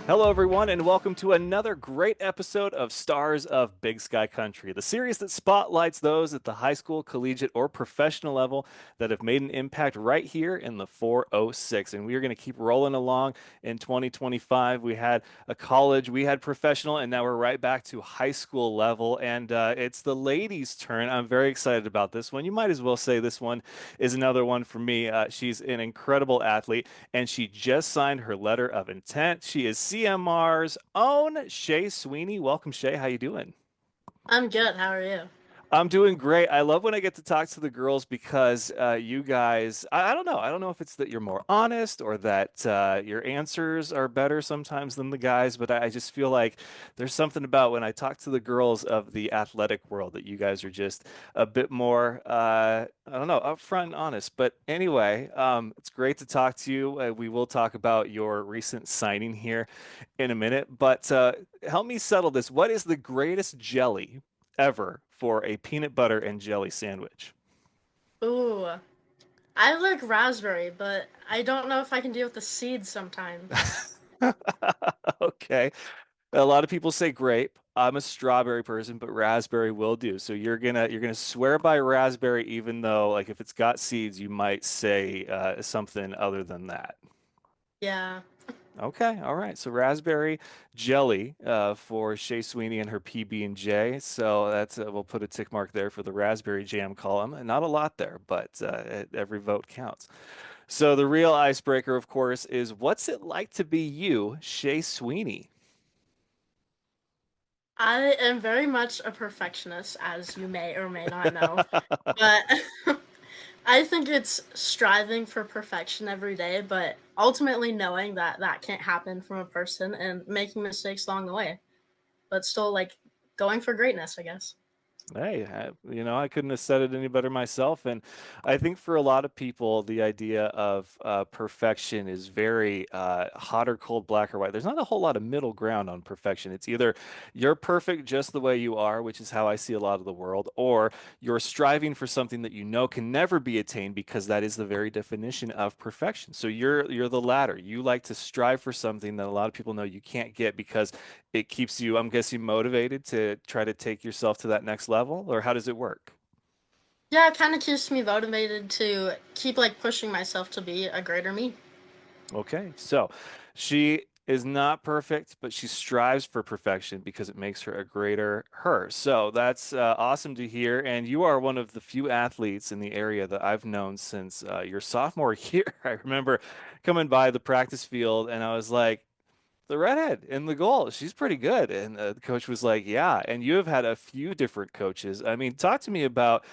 Hello, everyone, and welcome to another great episode of Stars of Big Sky Country, the series that spotlights those at the high school, collegiate, or professional level that have made an impact right here in the 406. And we are going to keep rolling along in 2025. We had a college, we had professional, and now we're right back to high school level. And it's the ladies' turn. I'm very excited about this one. You might as well say this one is another one for me. She's an incredible athlete and she just signed her letter of intent. She is CMR's own Shae Sweeney. Welcome, Shae. How you doing? I'm good. How are you? I'm doing great. I love when I get to talk to the girls because you guys, I don't know. I don't know if it's that you're more honest or that your answers are better sometimes than the guys, but I just feel like there's something about when I talk to the girls of the athletic world that you guys are just a bit more, I don't know, upfront and honest. But anyway, it's great to talk to you. We will talk about your recent signing here in a minute, but help me settle this. What is the greatest jelly ever for a peanut butter and jelly sandwich? Ooh, I like raspberry, but I don't know if I can deal with the seeds sometimes. Okay. A lot of people say grape. I'm a strawberry person, but raspberry will do. So you're gonna swear by raspberry, even though like if it's got seeds, you might say something other than that. Yeah. Okay, all right. So raspberry jelly for Shae Sweeney and her PB&J. So that's we'll put a tick mark there for the raspberry jam column. And not a lot there, but every vote counts. So the real icebreaker, of course, is what's it like to be you, Shae Sweeney? I am very much a perfectionist, as you may or may not know. But I think it's striving for perfection every day, but ultimately knowing that that can't happen from a person and making mistakes along the way, but still like going for greatness, I guess. Hey, I couldn't have said it any better myself. And I think for a lot of people, the idea of perfection is very hot or cold, black or white. There's not a whole lot of middle ground on perfection. It's either you're perfect just the way you are, which is how I see a lot of the world, or you're striving for something that you know can never be attained because that is the very definition of perfection. So you're the latter. You like to strive for something that a lot of people know you can't get because it keeps you, I'm guessing, motivated to try to take yourself to that next level, or how does it work? Yeah, it kind of keeps me motivated to keep like pushing myself to be a greater me. Okay, so she is not perfect, but she strives for perfection because it makes her a greater her. So that's awesome to hear. And you are one of the few athletes in the area that I've known since your sophomore year. I remember coming by the practice field and I was like, the redhead in the goal. She's pretty good. And the coach was like, yeah. And you have had a few different coaches. I mean, talk to me about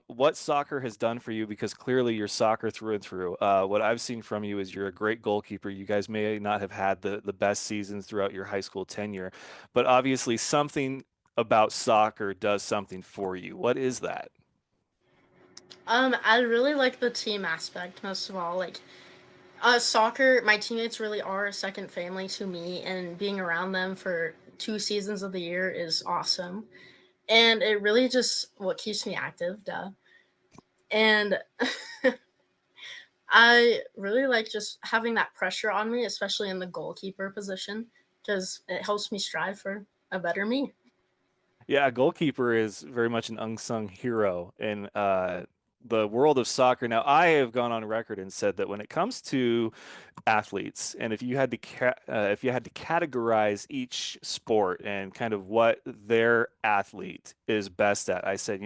what soccer has done for you because clearly you're soccer through and through. What I've seen from you is you're a great goalkeeper. You guys may not have had the best seasons throughout your high school tenure, but obviously something about soccer does something for you. What is that? I really like the team aspect most of all. Like, soccer, my teammates really are a second family to me, and being around them for 2 seasons of the year is awesome. And it really just what keeps me active, duh. And I really like just having that pressure on me, especially in the goalkeeper position, because it helps me strive for a better me. Yeah, a goalkeeper is very much an unsung hero in the world of soccer. Now, I have gone on record and said that when it comes to athletes, and if you had to categorize each sport and kind of what their athlete is best at, I said,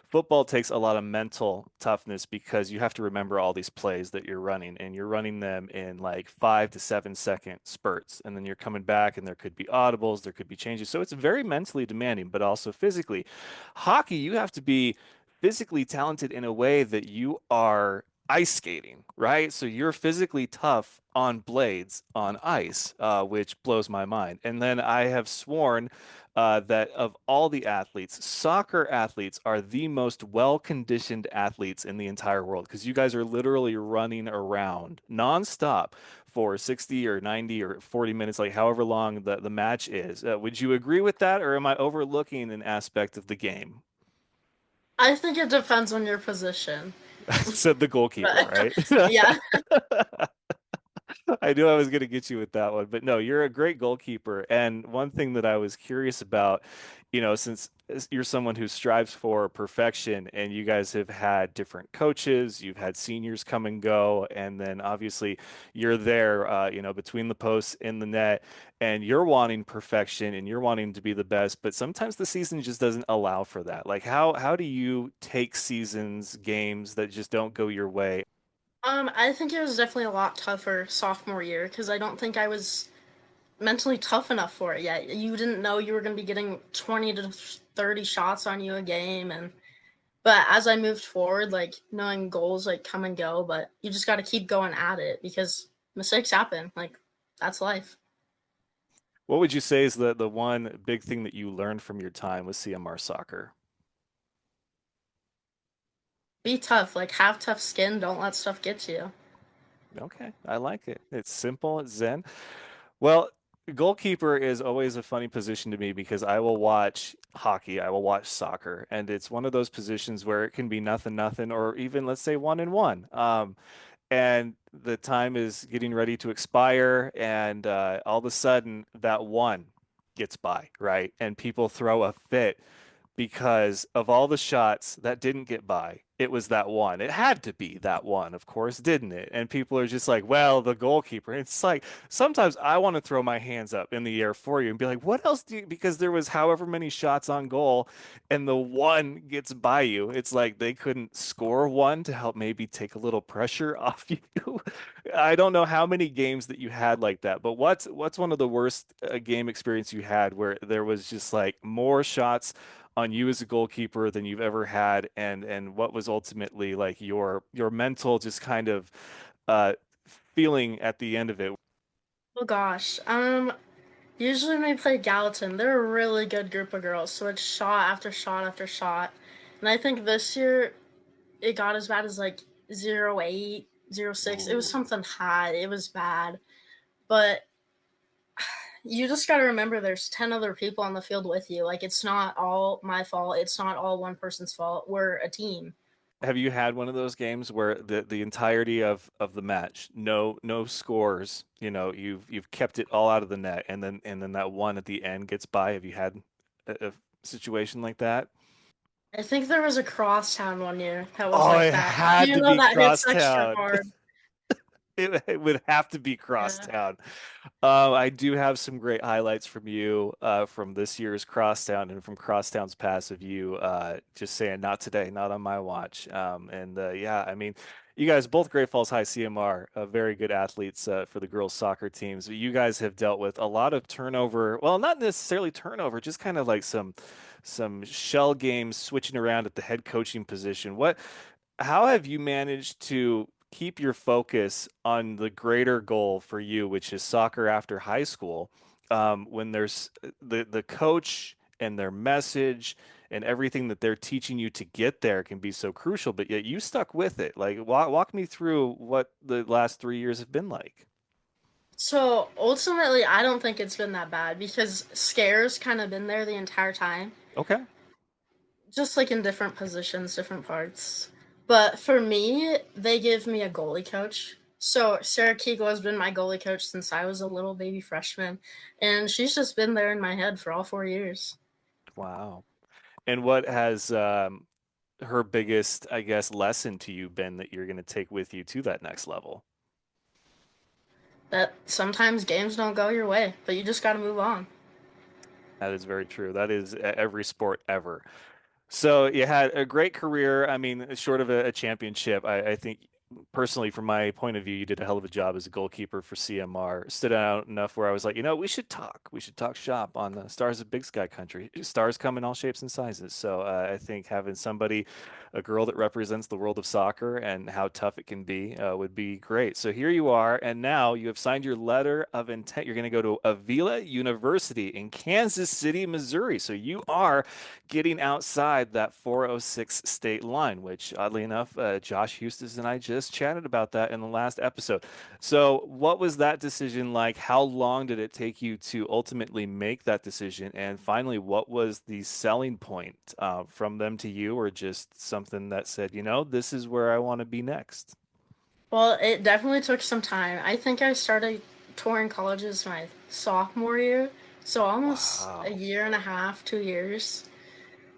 football takes a lot of mental toughness because you have to remember all these plays that you're running, and you're running them in like 5 to 7 second spurts, and then you're coming back, and there could be audibles, there could be changes. So it's very mentally demanding, but also physically. Hockey, you have to be physically talented in a way that you are ice skating, right? So you're physically tough on blades on ice, which blows my mind. And then I have sworn that of all the athletes, soccer athletes are the most well-conditioned athletes in the entire world because you guys are literally running around nonstop for 60 or 90 or 40 minutes, like however long the match is. Would you agree with that, or am I overlooking an aspect of the game? I think it depends on your position. Said the goalkeeper, But right? yeah. I knew I was going to get you with that one, but no, you're a great goalkeeper. And one thing that I was curious about, since you're someone who strives for perfection and you guys have had different coaches, you've had seniors come and go, and then obviously you're there, between the posts in the net, and you're wanting perfection and you're wanting to be the best, but sometimes the season just doesn't allow for that. Like how do you take seasons, games that just don't go your way? I think it was definitely a lot tougher sophomore year because I don't think I was mentally tough enough for it yet. You didn't know you were going to be getting 20 to 30 shots on you a game, and but as I moved forward, like knowing goals like come and go, but you just got to keep going at it because mistakes happen. Like that's life. What would you say is the one big thing that you learned from your time with CMR soccer? Be tough. Like have tough skin. Don't let stuff get to you. Okay, I like it. It's simple, it's zen. Well, goalkeeper is always a funny position to me because I will watch hockey, I will watch soccer, and it's one of those positions where it can be nothing, nothing, or even let's say 1-1. And the time is getting ready to expire, and all of a sudden that one gets by, right? And people throw a fit because of all the shots that didn't get by, it was that one. It had to be that one, of course, didn't it? And people are just like, well, the goalkeeper. And it's like sometimes I want to throw my hands up in the air for you and be like, what else do you, because there was however many shots on goal and the one gets by you. It's like they couldn't score one to help maybe take a little pressure off you. I don't know how many games that you had like that, but what's one of the worst game experience you had where there was just like more shots on you as a goalkeeper than you've ever had, and what was ultimately like your mental just kind of uh feeling at the end of it? Oh gosh. Usually when we played Gallatin, they're a really good group of girls, so it's shot after shot after shot. And I think this year it got as bad as like 0.8, 0.6. It was Ooh. something high. It was bad. But you just got to remember there's 10 other people on the field with you. Like it's not all my fault. It's not all one person's fault. We're a team. Have you had one of those games where the entirety of the match, no scores, you've kept it all out of the net, and then that one at the end gets by? Have you had a situation like that? I think there was a crosstown one year that was Oh, like it that. had You to know be that hits extra Crosstown. hard. It would have to be Yeah. Crosstown. I do have some great highlights from you from this year's Crosstown and from Crosstown's past of you just saying, not today, not on my watch. And yeah, I mean, you guys, both Great Falls High CMR, very good athletes for the girls' soccer teams. You guys have dealt with a lot of turnover. Well, not necessarily turnover, just kind of like some shell games switching around at the head coaching position. How have you managed to keep your focus on the greater goal for you, which is soccer after high school, when there's the coach and their message and everything that they're teaching you to get there can be so crucial, but yet you stuck with it. Like walk me through what the last 3 years have been like. So ultimately, I don't think it's been that bad because scares kind of been there the entire time, Okay. just like in different positions, different parts. But for me, they give me a goalie coach. So Sarah Kegel has been my goalie coach since I was a little baby freshman, and she's just been there in my head for all 4 years. Wow. And what has her biggest, I guess, lesson to you been that you're going to take with you to that next level? That sometimes games don't go your way, but you just got to move on. That is very true. That is every sport ever. So you had a great career. I mean, short of a championship, I think personally, from my point of view, you did a hell of a job as a goalkeeper for CMR. Stood out enough where I was like, we should talk. We should talk shop on the Stars of Big Sky Country. Stars come in all shapes and sizes. So I think having somebody, a girl that represents the world of soccer and how tough it can be, would be great. So here you are, and now you have signed your letter of intent. You're going to go to Avila University in Kansas City, Missouri. So you are getting outside that 406 state line, which oddly enough, Josh Hustis and I just chatted about that in the last episode. So, what was that decision like? How long did it take you to ultimately make that decision? And finally, what was the selling point from them to you, or just something that said, this is where I want to be next? Well, it definitely took some time. I think I started touring colleges my sophomore year, so almost a Wow. year and a half, 2 years.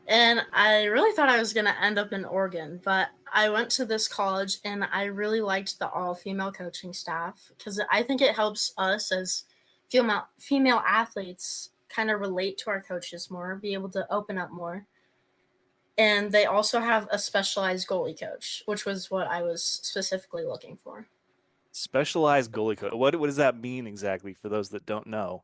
And I really thought I was going to end up in Oregon, but I went to this college and I really liked the all female coaching staff because I think it helps us as female athletes kind of relate to our coaches more, be able to open up more. And they also have a specialized goalie coach, which was what I was specifically looking for. Specialized goalie coach. What does that mean exactly for those that don't know?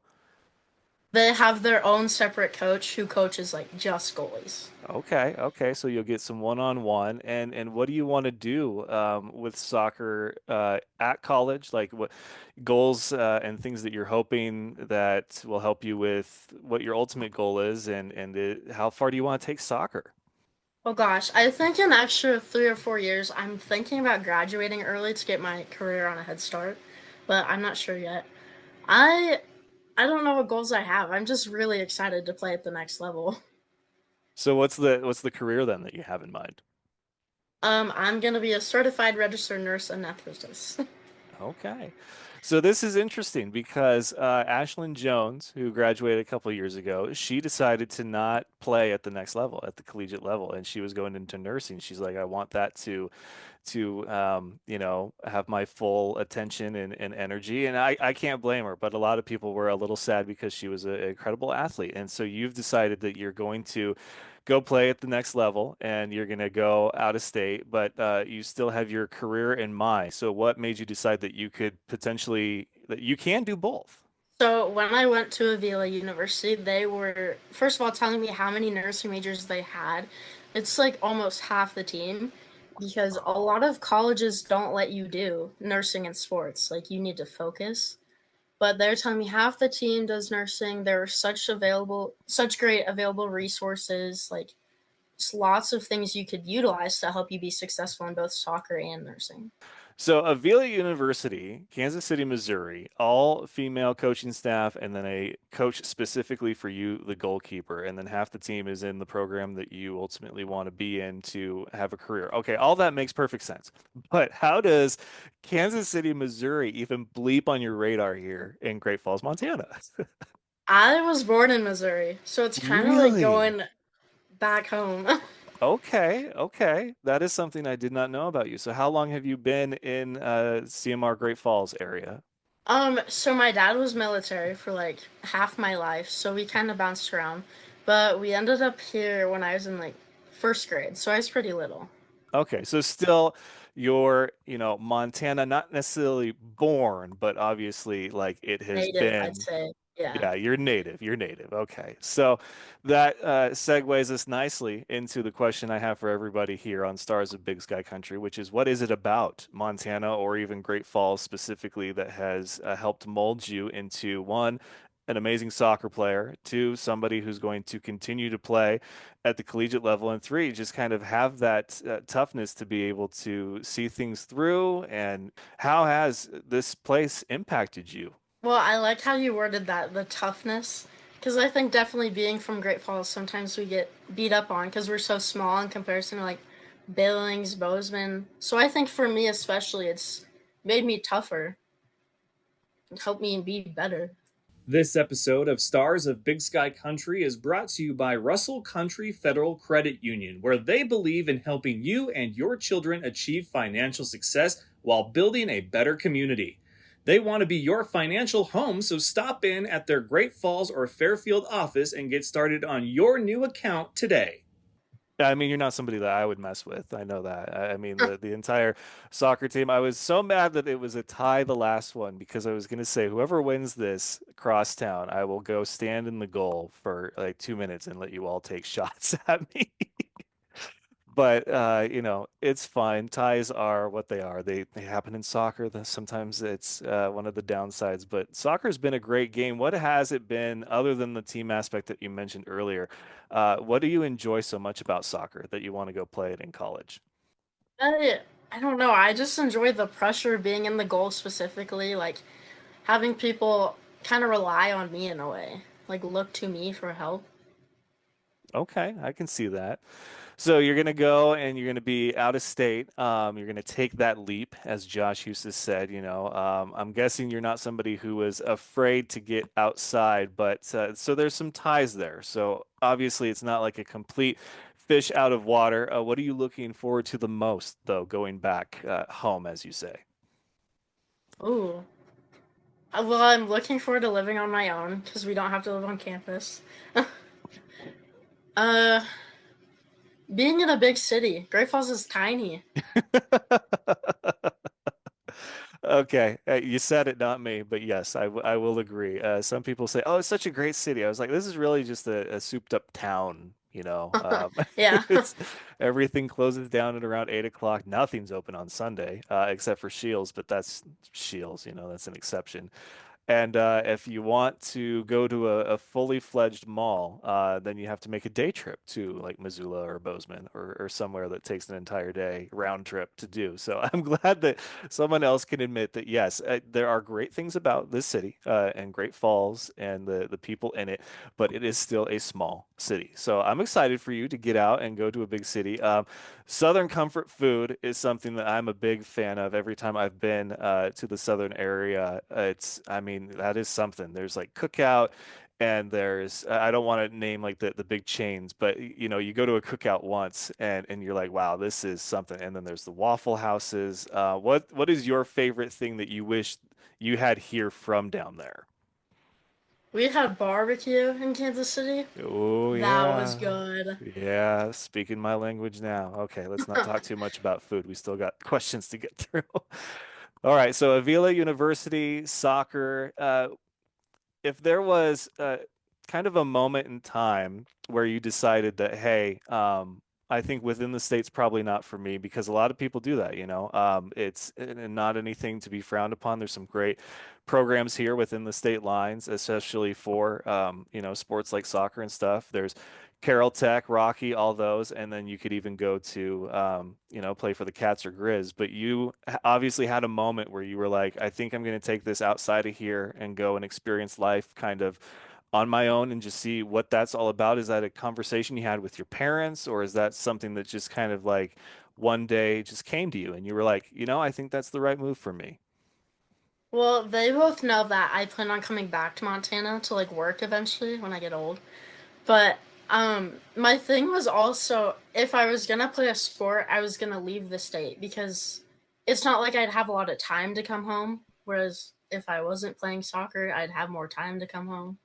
They have their own separate coach who coaches like just goalies. Okay, okay. So you'll get some one-on-one, and what do you want to do with soccer at college? Like what goals and things that you're hoping that will help you with what your ultimate goal is, and how far do you want to take soccer? Oh gosh, I think in extra 3 or 4 years, I'm thinking about graduating early to get my career on a head start, but I'm not sure yet. I I don't know what goals I have. I'm just really excited to play at the next level. So what's the career then that you have in mind? I'm gonna be a certified registered nurse anesthetist. Okay. So this is interesting because Ashlyn Jones, who graduated a couple of years ago, she decided to not play at the next level, at the collegiate level, and she was going into nursing. She's like, I want that to have my full attention and energy. And I can't blame her, but a lot of people were a little sad because she was an incredible athlete. And so you've decided that you're going to go play at the next level and you're going to go out of state, but you still have your career in mind. So what made you decide that you could potentially, that you can do both? So when I went to Avila University, they were first of all telling me how many nursing majors they had. It's like almost half the team because a lot of colleges don't let you do nursing and sports. Like you need to focus. But they're telling me half the team does nursing. There are such great available resources, like just lots of things you could utilize to help you be successful in both soccer and nursing. So Avila University, Kansas City, Missouri, all female coaching staff, and then a coach specifically for you, the goalkeeper, and then half the team is in the program that you ultimately want to be in to have a career. Okay, all that makes perfect sense. But how does Kansas City, Missouri even bleep on your radar here in Great Falls, Montana? I was born in Missouri, so it's kind of like Really? going back home. Okay, okay. That is something I did not know about you. So how long have you been in CMR Great Falls area? So my dad was military for like half my life, so we kind of bounced around. But we ended up here when I was in like first grade, so I was pretty little. Okay, so still you're Montana, not necessarily born, but obviously like it has Native, I'd been. say. Yeah. Yeah, you're native. You're native. Okay. So that segues us nicely into the question I have for everybody here on Stars of Big Sky Country, which is what is it about Montana or even Great Falls specifically that has helped mold you into one, an amazing soccer player, two, somebody who's going to continue to play at the collegiate level, and three, just kind of have that toughness to be able to see things through. And how has this place impacted you? Well, I like how you worded that, the toughness, because I think definitely being from Great Falls, sometimes we get beat up on because we're so small in comparison to like Billings, Bozeman. So I think for me especially, it's made me tougher, and helped me be better. This episode of Stars of Big Sky Country is brought to you by Russell Country Federal Credit Union, where they believe in helping you and your children achieve financial success while building a better community. They want to be your financial home, so stop in at their Great Falls or Fairfield office and get started on your new account today. Yeah, I mean, you're not somebody that I would mess with. I know that. I mean, the entire soccer team. I was so mad that it was a tie, the last one, because I was going to say, whoever wins this crosstown, I will go stand in the goal for like 2 minutes and let you all take shots at me. But it's fine. Ties are what they are. They happen in soccer. Sometimes it's one of the downsides. But soccer's been a great game. What has it been other than the team aspect that you mentioned earlier? What do you enjoy so much about soccer that you want to go play it in college? I, I don't know. I just enjoy the pressure of being in the goal specifically, like having people kind of rely on me in a way, like look to me for help. Okay, I can see that. So you're gonna go and you're gonna be out of state. You're gonna take that leap, as Josh used to said. I'm guessing you're not somebody who was afraid to get outside, but so there's some ties there. So obviously, it's not like a complete fish out of water. What are you looking forward to the most, though, going back home, as you say? Ooh. Well, I'm looking forward to living on my own because we don't have to live on campus. uh, Being in a big city. Great Falls is tiny. Okay, you said it, not me, but yes, I will agree. Some people say, "Oh, it's such a great city." I was like, "This is really just a souped up town." Yeah. It's everything closes down at around 8 o'clock. Nothing's open on Sunday, except for Shields, but that's Shields. That's an exception. And if you want to go to a fully fledged mall, then you have to make a day trip to like Missoula or Bozeman or somewhere that takes an entire day round trip to do. So I'm glad that someone else can admit that, yes, there are great things about this city and Great Falls and the people in it, but it is still a small city. So I'm excited for you to get out and go to a big city. Southern comfort food is something that I'm a big fan of. Every time I've been to the southern area, I mean, that is something. There's like Cookout, and there's, I don't want to name like the big chains, but you go to a Cookout once, and you're like, wow, this is something. And then there's the Waffle Houses. What is your favorite thing that you wish you had here from down there? We had barbecue in Kansas City. Oh That was yeah. good. Yeah, speaking my language now. Okay, let's not talk too much about food. We still got questions to get through. All right, so Avila University soccer. If there was kind of a moment in time where you decided that, hey, I think within the states probably not for me because a lot of people do that, it's not anything to be frowned upon. There's some great programs here within the state lines, especially for sports like soccer and stuff. There's Carroll Tech, Rocky, all those, and then you could even go to play for the Cats or Grizz. But you obviously had a moment where you were like, I think I'm going to take this outside of here and go and experience life kind of on my own and just see what that's all about. Is that a conversation you had with your parents, or is that something that just kind of like one day just came to you and you were like, I think that's the right move for me? Well, they both know that I plan on coming back to Montana to like work eventually when I get old. But my thing was also if I was gonna play a sport, I was gonna leave the state because it's not like I'd have a lot of time to come home. Whereas if I wasn't playing soccer, I'd have more time to come home.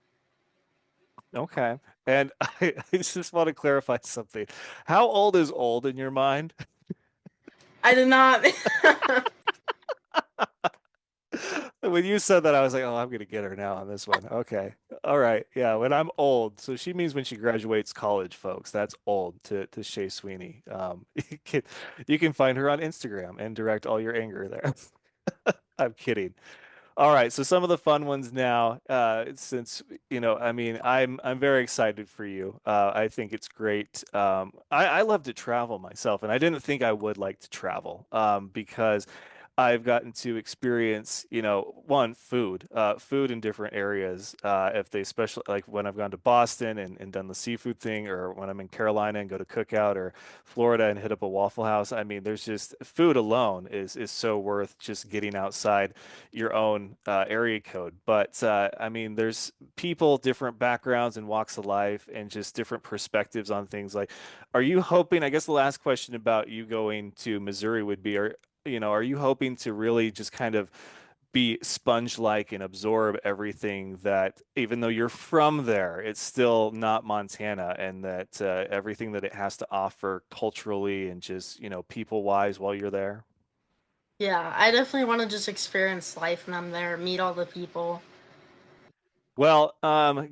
Okay. And I just want to clarify something. How old is old in your mind? I did not. When you said that, I was like, oh, I'm gonna get her now on this one. Okay. All right. Yeah, when I'm old. So she means when she graduates college, folks. That's old to Shae Sweeney. You can find her on Instagram and direct all your anger there. I'm kidding. All right, so some of the fun ones now, since I mean, I'm very excited for you. I think it's great. I love to travel myself, and I didn't think I would like to travel because I've gotten to experience, one, food in different areas. If they special like when I've gone to Boston and done the seafood thing, or when I'm in Carolina and go to Cookout, or Florida and hit up a Waffle House. I mean, there's just food alone is so worth just getting outside your own area code. But I mean, there's people, different backgrounds and walks of life, and just different perspectives on things. Like, are you hoping? I guess the last question about you going to Missouri would be, are you hoping to really just kind of be sponge-like and absorb everything that, even though you're from there, it's still not Montana, and that everything that it has to offer culturally and just, people-wise while you're there? Yeah, I definitely want to just experience life when I'm there, meet all the people. Well,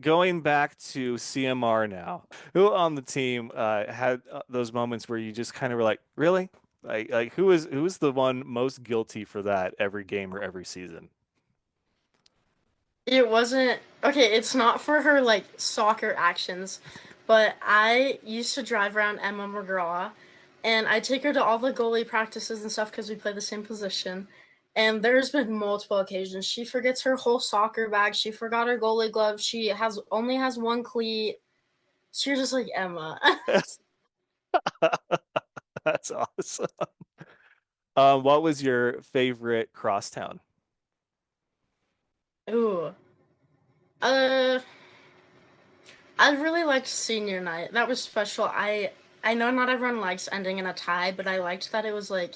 going back to CMR now, who on the team had those moments where you just kind of were like, really? Like who is the one most guilty for that every game or every season? It wasn't okay, it's not for her like soccer actions, but I used to drive around Emma McGraw and I take her to all the goalie practices and stuff because we play the same position. And there's been multiple occasions she forgets her whole soccer bag. She forgot her goalie gloves. She has only has one cleat. So you're just like Emma. That's awesome. What was your favorite crosstown? Ooh. Uh, I really liked senior night. That was special. I know not everyone likes ending in a tie, but I liked that it was like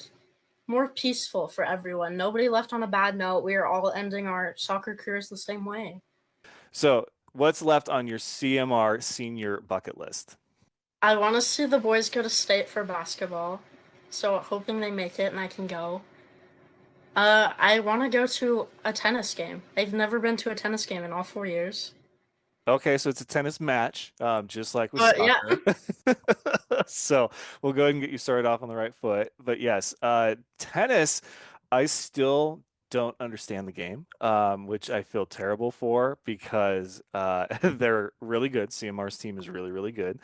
more peaceful for everyone. Nobody left on a bad note. We are all ending our soccer careers the same way. So, what's left on your CMR senior bucket list? I want to see the boys go to state for basketball, so hoping they make it and I can go. I want to go to a tennis game. I've never been to a tennis game in all 4 years. Okay, so it's a tennis match, just like with But yeah, soccer. So we'll go ahead and get you started off on the right foot. But yes, tennis, I still don't understand the game, which I feel terrible for because they're really good. CMR's team is really, really good.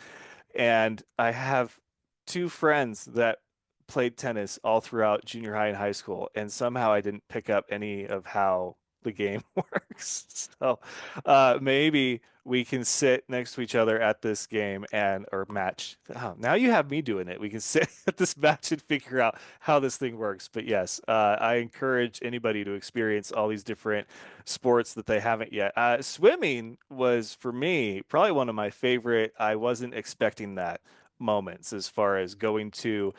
And I have two friends that played tennis all throughout junior high and high school, and somehow I didn't pick up any of how the game works. So maybe we can sit next to each other at this game and or match. Oh, now you have me doing it. We can sit at this match and figure out how this thing works. But yes, I encourage anybody to experience all these different sports that they haven't yet. Swimming was for me probably one of my favorite. I wasn't expecting that moments as far as going to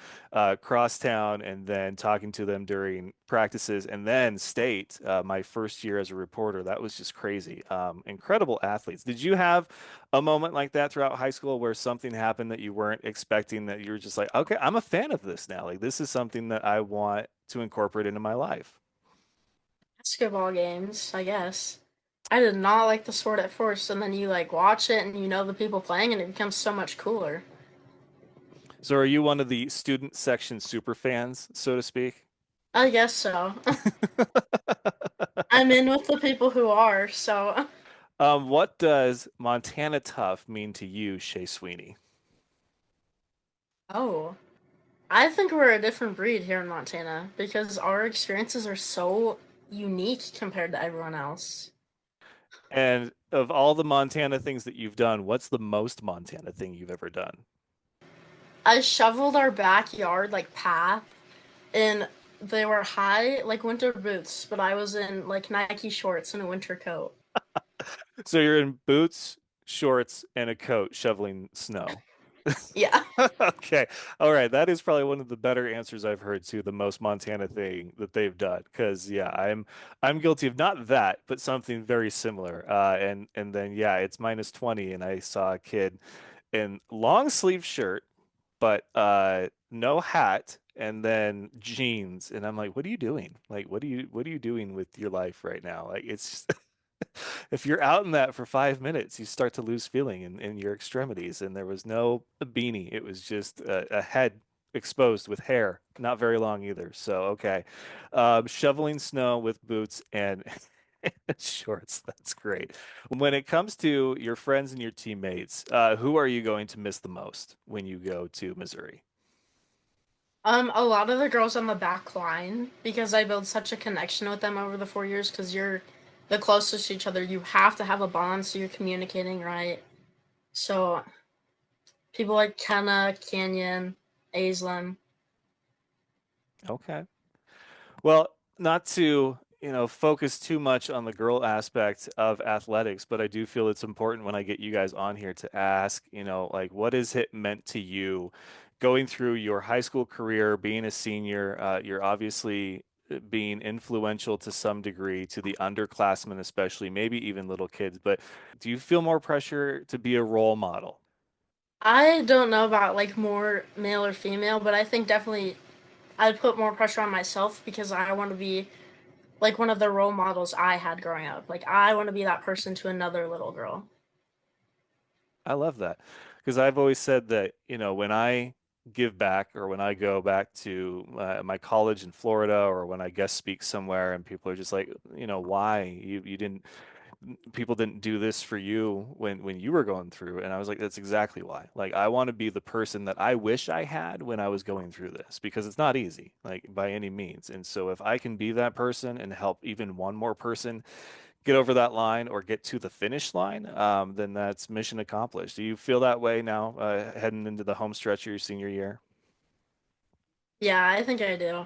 crosstown and then talking to them during practices and then state my first year as a reporter. That was just crazy. Incredible athletes. Did you have a moment like that throughout high school where something happened that you weren't expecting that you were just like, okay, I'm a fan of this now. Like this is something that I want to incorporate into my life. basketball games, I guess. I did not like the sport at first, and then you like watch it and you know the people playing, and it becomes so much cooler. So are you one of the student section super fans, so to speak? I guess so. I'm in with the people who are, so. What does Montana tough mean to you, Shae Sweeney? Oh. I think we're a different breed here in Montana because our experiences are so unique compared to everyone else. And of all the Montana things that you've done, what's the most Montana thing you've ever done? I shoveled our backyard like path and they were high like winter boots, but I was in like Nike shorts and a winter coat. So you're in boots, shorts, and a coat shoveling snow. Yeah. Okay. All right. That is probably one of the better answers I've heard to the most Montana thing that they've done. Because yeah, I'm guilty of not that, but something very similar. And then yeah, it's minus 20, and I saw a kid in long sleeve shirt, but no hat, and then jeans, and I'm like, what are you doing? Like, what are you doing with your life right now? Like, it's just if you're out in that for 5 minutes, you start to lose feeling in your extremities. And there was no beanie. It was just a head exposed with hair, not very long either. So, okay. Shoveling snow with boots and shorts. That's great. When it comes to your friends and your teammates, who are you going to miss the most when you go to Missouri? A lot of the girls on the back line because I built such a connection with them over the 4 years because you're the closest to each other. You have to have a bond so you're communicating right. So people like Kenna, Canyon, Aislinn. Okay. Well, not to, focus too much on the girl aspect of athletics, but I do feel it's important when I get you guys on here to ask, like, what has it meant to you going through your high school career, being a senior? You're obviously being influential to some degree to the underclassmen, especially, maybe even little kids, but do you feel more pressure to be a role model? I don't know about like more male or female, but I think definitely I'd put more pressure on myself because I want to be like one of the role models I had growing up. Like I want to be that person to another little girl. I love that because I've always said that, when I give back or when I go back to my college in Florida or when I guest speak somewhere and people are just like, why you didn't people didn't do this for you when you were going through. And I was like, that's exactly why. Like I want to be the person that I wish I had when I was going through this because it's not easy, like by any means. And so if I can be that person and help even one more person get over that line or get to the finish line, then that's mission accomplished. Do you feel that way now, heading into the home stretch of your senior year? Yeah, I think I do.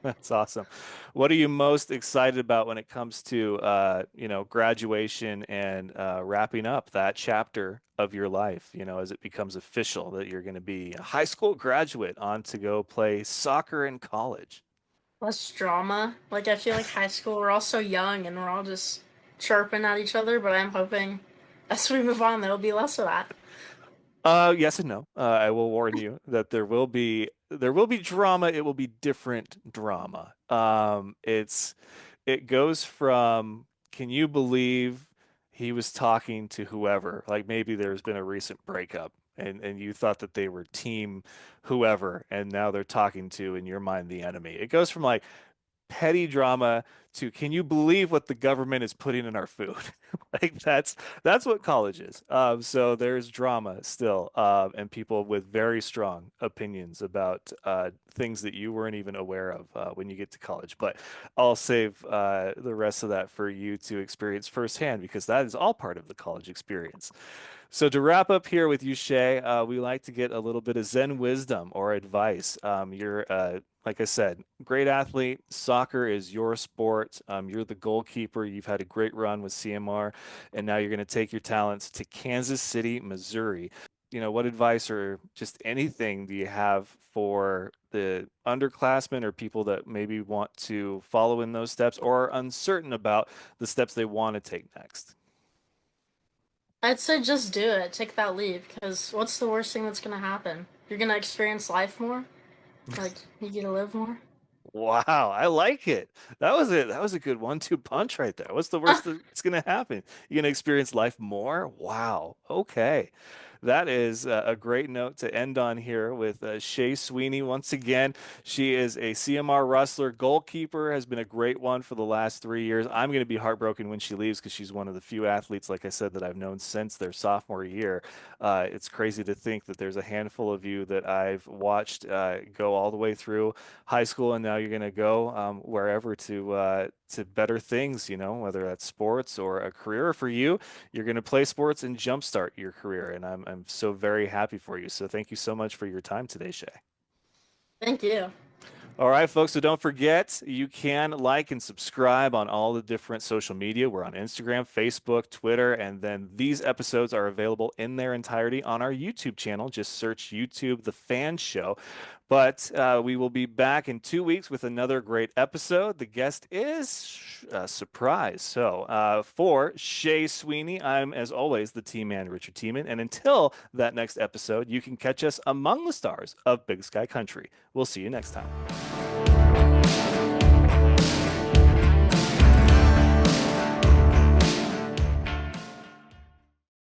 That's awesome. What are you most excited about when it comes to graduation and wrapping up that chapter of your life, as it becomes official that you're going to be a high school graduate on to go play soccer in college? Less drama. Like I feel like high school, we're all so young and we're all just chirping at each other. But I'm hoping as we move on, there'll be less of that. Yes and no. I will warn you that there will be drama. It will be different drama. It goes from, can you believe he was talking to whoever? Like maybe there's been a recent breakup and you thought that they were team whoever, and now they're talking to, in your mind, the enemy. It goes from like petty drama to, can you believe what the government is putting in our food? Like that's what college is. So there's drama still, and people with very strong opinions about things that you weren't even aware of when you get to college. But I'll save the rest of that for you to experience firsthand, because that is all part of the college experience. So to wrap up here with you, Shae, we like to get a little bit of Zen wisdom or advice. You're, like I said, great athlete. Soccer is your sport. You're the goalkeeper. You've had a great run with CMR, and now you're going to take your talents to Kansas City, Missouri. What advice or just anything do you have for the underclassmen or people that maybe want to follow in those steps or are uncertain about the steps they want to take next? I'd say just do it. Take that leap. Because what's the worst thing that's gonna happen? You're gonna experience life more. Like you get to live more. Wow, I like it. That was it. That was a good one-two punch right there. What's the worst that's going to happen? You're going to experience life more? Wow. Okay. That is a great note to end on here with Shae Sweeney. Once again, she is a CMR Rustler goalkeeper, has been a great one for the last 3 years. I'm going to be heartbroken when she leaves because she's one of the few athletes, like I said, that I've known since their sophomore year. It's crazy to think that there's a handful of you that I've watched go all the way through high school, and now you're going to go wherever to better things. Whether that's sports or a career. For you, you're going to play sports and jumpstart your career, and I'm so very happy for you. So thank you so much for your time today, Shae. Thank you. All right, folks. So don't forget, you can like and subscribe on all the different social media. We're on Instagram, Facebook, Twitter, and then these episodes are available in their entirety on our YouTube channel. Just search YouTube, The F.A.N Show. But we will be back in 2 weeks with another great episode. The guest is a surprise. So for Shae Sweeney, I'm, as always, the team man, Richard Teeman. And until that next episode, you can catch us among the stars of Big Sky Country. We'll see you next time.